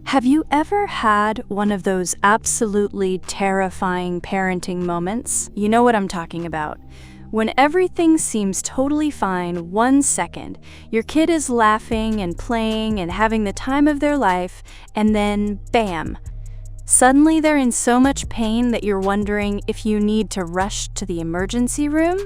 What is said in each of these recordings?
Have you ever had one of those absolutely terrifying parenting moments? You know what I'm talking about. When everything seems totally fine 1 second, your kid is laughing and playing and having the time of their life, and then bam! Suddenly they're in so much pain that you're wondering if you need to rush to the emergency room?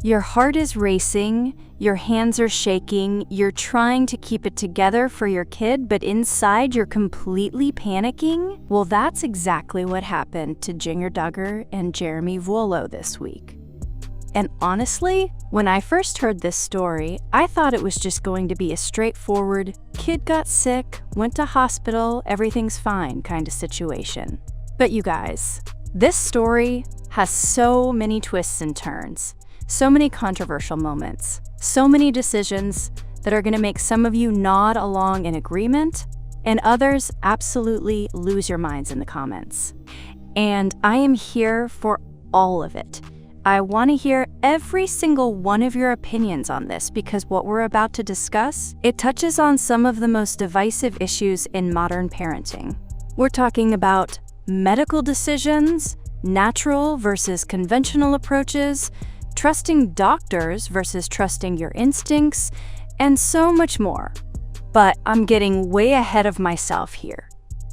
Your heart is racing, your hands are shaking, you're trying to keep it together for your kid, but inside you're completely panicking? Well, that's exactly what happened to Jinger Duggar and Jeremy Vuolo this week. And honestly, when I first heard this story, I thought it was just going to be a straightforward, kid got sick, went to hospital, everything's fine kind of situation. But you guys, this story has so many twists and turns. So many controversial moments, so many decisions that are going to make some of you nod along in agreement, and others absolutely lose your minds in the comments. And I am here for all of it. I want to hear every single one of your opinions on this because what we're about to discuss, it touches on some of the most divisive issues in modern parenting. We're talking about medical decisions, natural versus conventional approaches, trusting doctors versus trusting your instincts, and so much more. But I'm getting way ahead of myself here.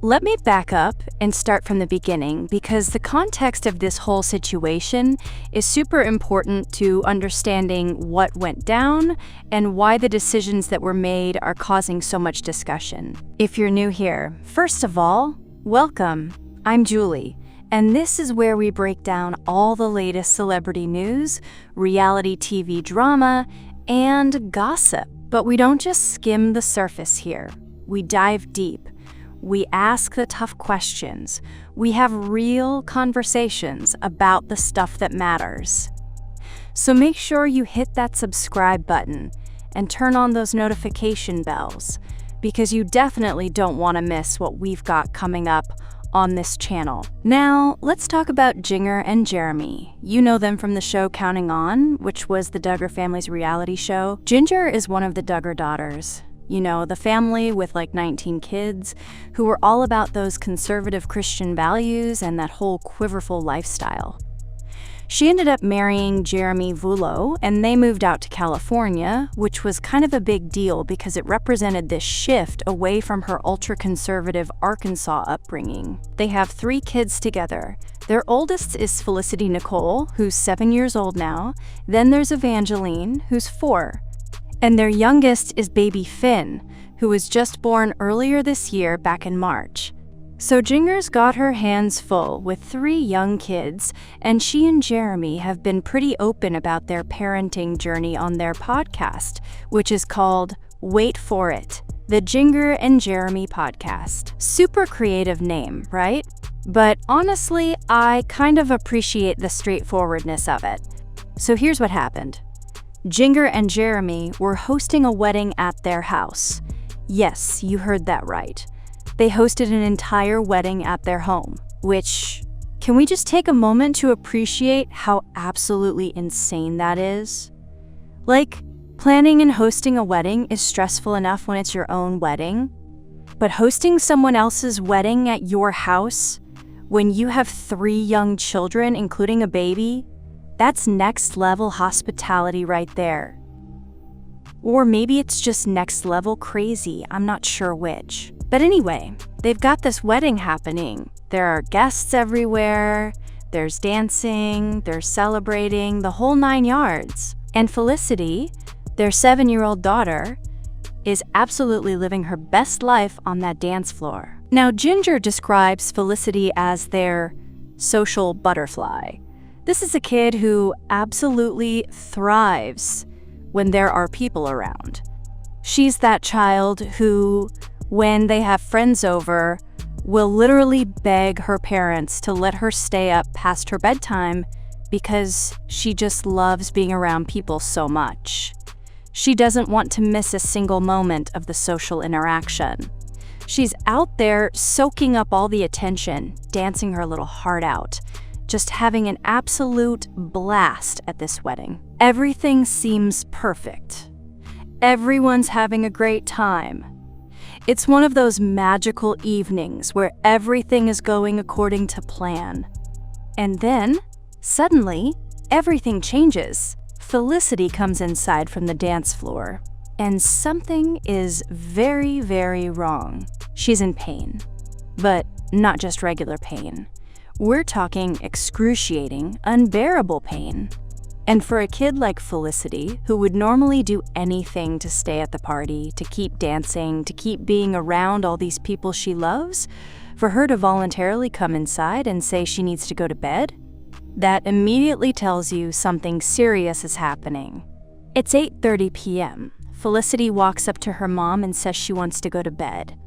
Let me back up and start from the beginning because the context of this whole situation is super important to understanding what went down and why the decisions that were made are causing so much discussion. If you're new here, first of all, welcome. I'm Julie. And this is where we break down all the latest celebrity news, reality TV drama, and gossip. But we don't just skim the surface here. We dive deep. We ask the tough questions. We have real conversations about the stuff that matters. So make sure you hit that subscribe button and turn on those notification bells because you definitely don't want to miss what we've got coming up on this channel. Now, let's talk about Jinger and Jeremy. You know them from the show Counting On, which was the Duggar family's reality show. Jinger is one of the Duggar daughters. You know, the family with like 19 kids who were all about those conservative Christian values and that whole quiverful lifestyle. She ended up marrying Jeremy Vuolo, and they moved out to California, which was kind of a big deal because it represented this shift away from her ultra-conservative Arkansas upbringing. They have 3 kids together. Their oldest is Felicity Nicole, who's 7 years old now. Then there's Evangeline, who's 4. And their youngest is baby Finn, who was just born earlier this year back in March. So Jinger's got her hands full with 3 young kids, and she and Jeremy have been pretty open about their parenting journey on their podcast, which is called, wait for it, the Jinger and Jeremy Podcast. Super creative name, right? But honestly, I kind of appreciate the straightforwardness of it. So here's what happened. Jinger and Jeremy were hosting a wedding at their house. Yes, you heard that right. They hosted an entire wedding at their home, which, can we just take a moment to appreciate how absolutely insane that is? Like, planning and hosting a wedding is stressful enough when it's your own wedding, but hosting someone else's wedding at your house when you have 3 young children, including a baby, that's next level hospitality right there. Or maybe it's just next level crazy, I'm not sure which. But anyway, they've got this wedding happening. There are guests everywhere, there's dancing, they're celebrating, the whole 9 yards. And Felicity, their 7-year-old daughter, is absolutely living her best life on that dance floor. Now, Jinger describes Felicity as their social butterfly. This is a kid who absolutely thrives when there are people around. She's that child who, when they have friends over, will literally beg her parents to let her stay up past her bedtime because she just loves being around people so much. She doesn't want to miss a single moment of the social interaction. She's out there soaking up all the attention, dancing her little heart out, just having an absolute blast at this wedding. Everything seems perfect. Everyone's having a great time. It's one of those magical evenings where everything is going according to plan. And then, suddenly, everything changes. Felicity comes inside from the dance floor, and something is very, very wrong. She's in pain, but not just regular pain. We're talking excruciating, unbearable pain. And for a kid like Felicity, who would normally do anything to stay at the party, to keep dancing, to keep being around all these people she loves, for her to voluntarily come inside and say she needs to go to bed, that immediately tells you something serious is happening. It's 8:30 p.m. Felicity walks up to her mom and says she wants to go to bed.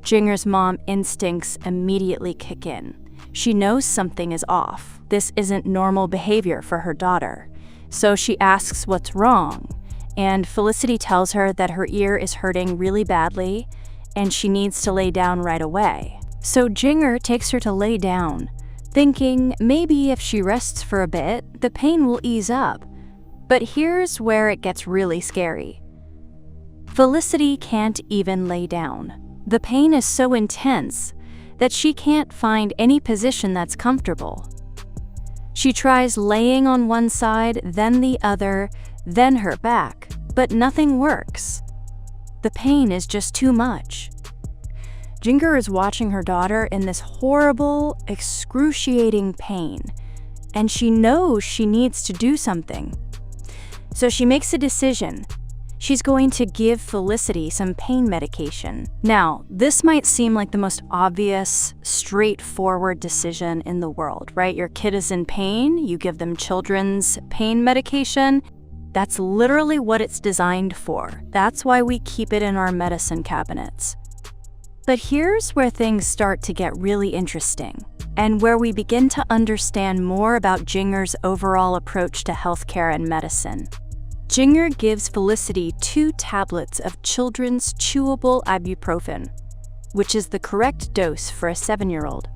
Jinger's mom instincts immediately kick in. She knows something is off. This isn't normal behavior for her daughter. So she asks what's wrong, and Felicity tells her that her ear is hurting really badly and she needs to lay down right away. So Jinger takes her to lay down, thinking maybe if she rests for a bit, the pain will ease up. But here's where it gets really scary. Felicity can't even lay down. The pain is so intense that she can't find any position that's comfortable. She tries laying on one side, then the other, then her back, but nothing works. The pain is just too much. Jinger is watching her daughter in this horrible, excruciating pain, and she knows she needs to do something. So she makes a decision. She's going to give Felicity some pain medication. Now, this might seem like the most obvious, straightforward decision in the world, right? Your kid is in pain, you give them children's pain medication. That's literally what it's designed for. That's why we keep it in our medicine cabinets. But here's where things start to get really interesting, and where we begin to understand more about Jinger's overall approach to healthcare and medicine. Jinger gives Felicity 2 tablets of children's chewable ibuprofen, which is the correct dose for a 7-year-old.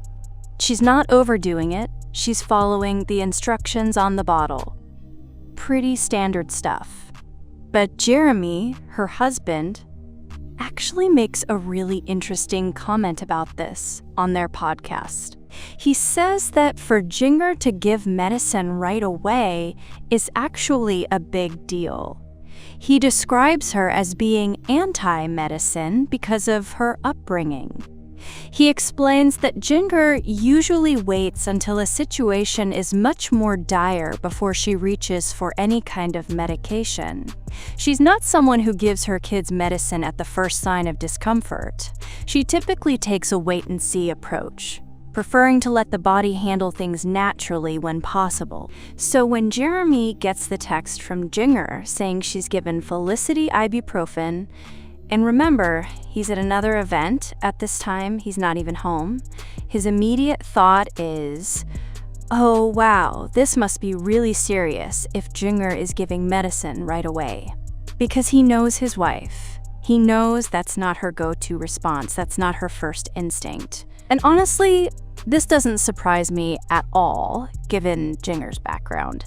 She's not overdoing it, she's following the instructions on the bottle. Pretty standard stuff. But Jeremy, her husband, actually makes a really interesting comment about this on their podcast. He says that for Jinger to give medicine right away is actually a big deal. He describes her as being anti-medicine because of her upbringing. He explains that Jinger usually waits until a situation is much more dire before she reaches for any kind of medication. She's not someone who gives her kids medicine at the first sign of discomfort. She typically takes a wait-and-see approach, preferring to let the body handle things naturally when possible. So when Jeremy gets the text from Jinger saying she's given Felicity ibuprofen, and remember, he's at another event at this time, he's not even home, his immediate thought is, oh wow, this must be really serious if Jinger is giving medicine right away. Because he knows his wife. He knows that's not her go-to response, that's not her first instinct. And honestly, this doesn't surprise me at all, given Jinger's background.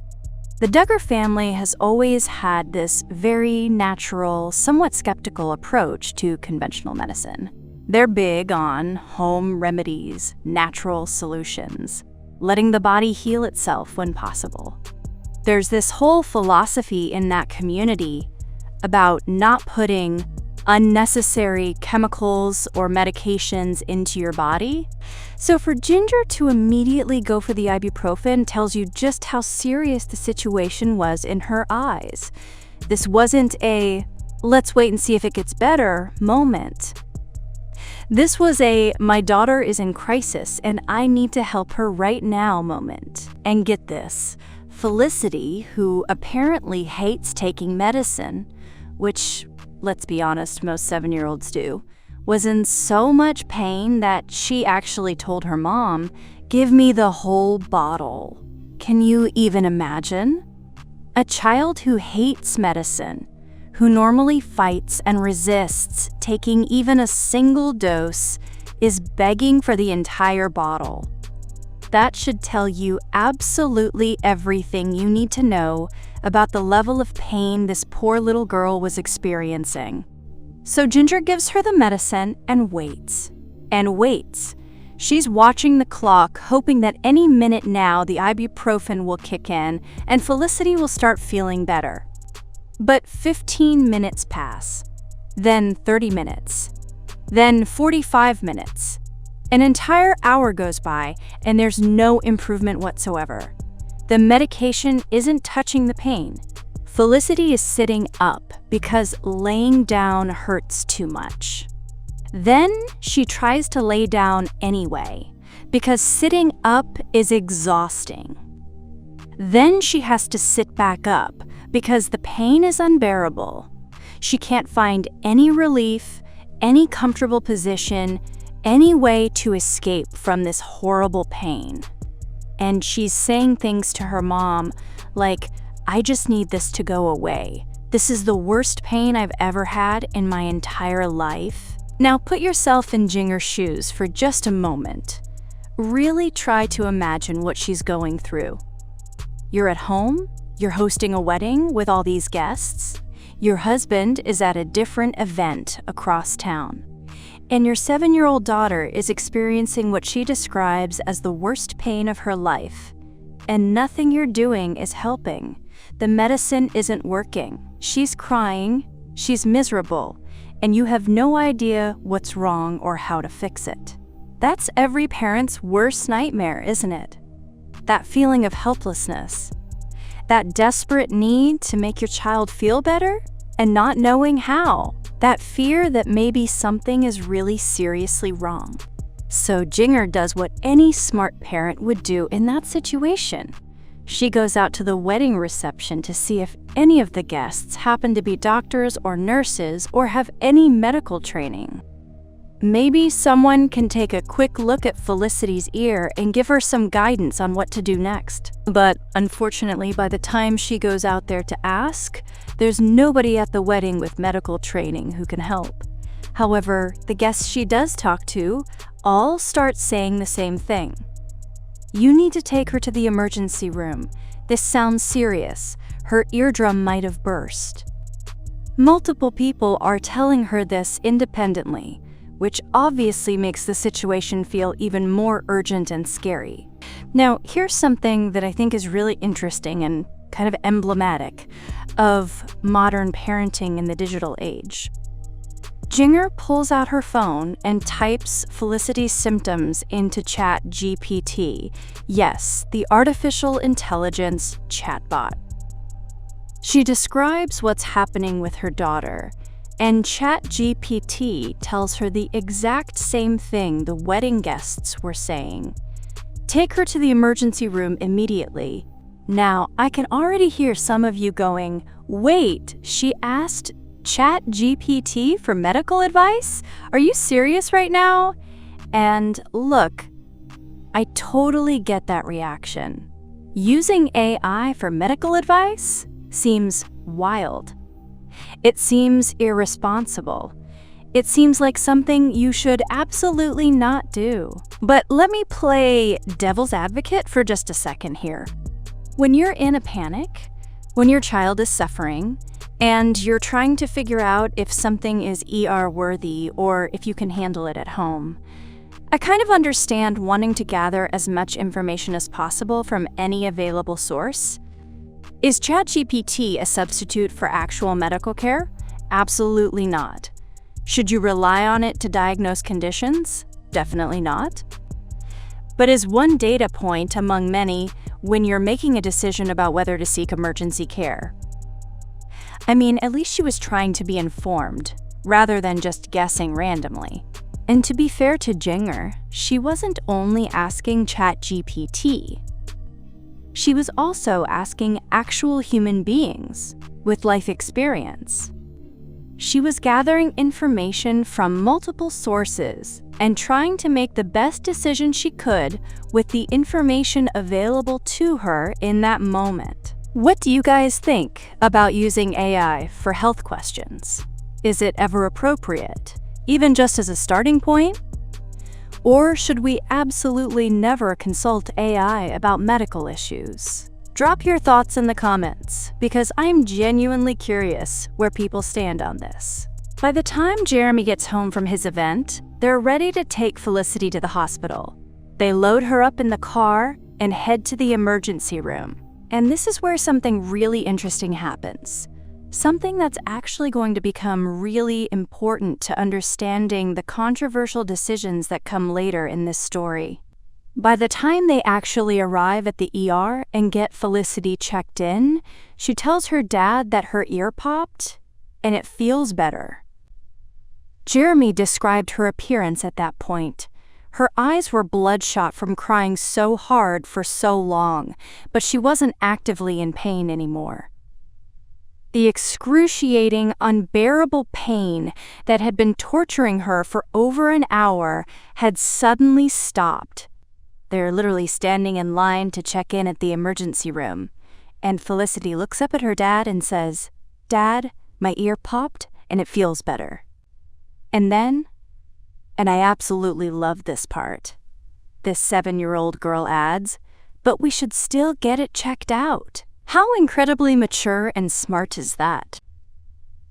The Duggar family has always had this very natural, somewhat skeptical approach to conventional medicine. They're big on home remedies, natural solutions, letting the body heal itself when possible. There's this whole philosophy in that community about not putting unnecessary chemicals or medications into your body. So for Jinger to immediately go for the ibuprofen tells you just how serious the situation was in her eyes. This wasn't a, let's wait and see if it gets better moment. This was a, my daughter is in crisis and I need to help her right now moment. And get this, Felicity, who apparently hates taking medicine, which, let's be honest, most 7-year-olds do, was in so much pain that she actually told her mom, give me the whole bottle. Can you even imagine? A child who hates medicine, who normally fights and resists taking even a single dose, is begging for the entire bottle. That should tell you absolutely everything you need to know about the level of pain this poor little girl was experiencing. So Ginger gives her the medicine and waits. And waits. She's watching the clock, hoping that any minute now the ibuprofen will kick in and Felicity will start feeling better. But 15 minutes pass. Then 30 minutes. Then 45 minutes. An entire hour goes by and there's no improvement whatsoever. The medication isn't touching the pain. Felicity is sitting up because laying down hurts too much. Then she tries to lay down anyway because sitting up is exhausting. Then she has to sit back up because the pain is unbearable. She can't find any relief, any comfortable position, any way to escape from this horrible pain. And she's saying things to her mom like, "I just need this to go away. This is the worst pain I've ever had in my entire life." Now put yourself in Jinger's shoes for just a moment. Really try to imagine what she's going through. You're at home, you're hosting a wedding with all these guests, your husband is at a different event across town, and your 7-year-old daughter is experiencing what she describes as the worst pain of her life, and nothing you're doing is helping. The medicine isn't working. She's crying, she's miserable, and you have no idea what's wrong or how to fix it. That's every parent's worst nightmare, isn't it? That feeling of helplessness. That desperate need to make your child feel better and not knowing how. That fear that maybe something is really seriously wrong. So Jinger does what any smart parent would do in that situation. She goes out to the wedding reception to see if any of the guests happen to be doctors or nurses or have any medical training. Maybe someone can take a quick look at Felicity's ear and give her some guidance on what to do next. But unfortunately, by the time she goes out there to ask, there's nobody at the wedding with medical training who can help. However, the guests she does talk to all start saying the same thing. "You need to take her to the emergency room. This sounds serious. Her eardrum might have burst." Multiple people are telling her this independently, which obviously makes the situation feel even more urgent and scary. Now, here's something that I think is really interesting and kind of emblematic of modern parenting in the digital age. Jinger pulls out her phone and types Felicity's symptoms into ChatGPT. Yes, the artificial intelligence chatbot. She describes what's happening with her daughter, and ChatGPT tells her the exact same thing the wedding guests were saying. Take her to the emergency room immediately. Now, I can already hear some of you going, "Wait, she asked ChatGPT for medical advice? Are you serious right now?" And look, I totally get that reaction. Using AI for medical advice seems wild. It seems irresponsible. It seems like something you should absolutely not do. But let me play devil's advocate for just a second here. When you're in a panic, when your child is suffering, and you're trying to figure out if something is ER worthy or if you can handle it at home, I kind of understand wanting to gather as much information as possible from any available source. Is ChatGPT a substitute for actual medical care? Absolutely not. Should you rely on it to diagnose conditions? Definitely not. But is one data point among many when you're making a decision about whether to seek emergency care? I mean, at least she was trying to be informed, rather than just guessing randomly. And to be fair to Jinger, she wasn't only asking ChatGPT. She was also asking actual human beings with life experience. She was gathering information from multiple sources and trying to make the best decision she could with the information available to her in that moment. What do you guys think about using AI for health questions? Is it ever appropriate, even just as a starting point? Or should we absolutely never consult AI about medical issues? Drop your thoughts in the comments, because I'm genuinely curious where people stand on this. By the time Jeremy gets home from his event, they're ready to take Felicity to the hospital. They load her up in the car and head to the emergency room. And this is where something really interesting happens. Something that's actually going to become really important to understanding the controversial decisions that come later in this story. By the time they actually arrive at the ER and get Felicity checked in, she tells her dad that her ear popped, and it feels better. Jeremy described her appearance at that point. Her eyes were bloodshot from crying so hard for so long, but she wasn't actively in pain anymore. The excruciating, unbearable pain that had been torturing her for over an hour had suddenly stopped. They're literally standing in line to check in at the emergency room, and Felicity looks up at her dad and says, "Dad, my ear popped and it feels better." And then, and I absolutely love this part, this 7-year-old girl adds, "But we should still get it checked out." How incredibly mature and smart is that?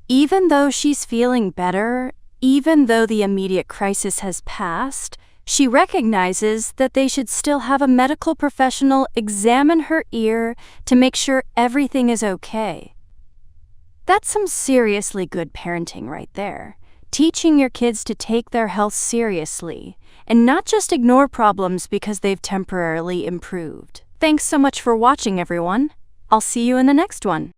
Even though she's feeling better, even though the immediate crisis has passed, she recognizes that they should still have a medical professional examine her ear to make sure everything is okay. That's some seriously good parenting right there. Teaching your kids to take their health seriously and not just ignore problems because they've temporarily improved. Thanks so much for watching, everyone. I'll see you in the next one.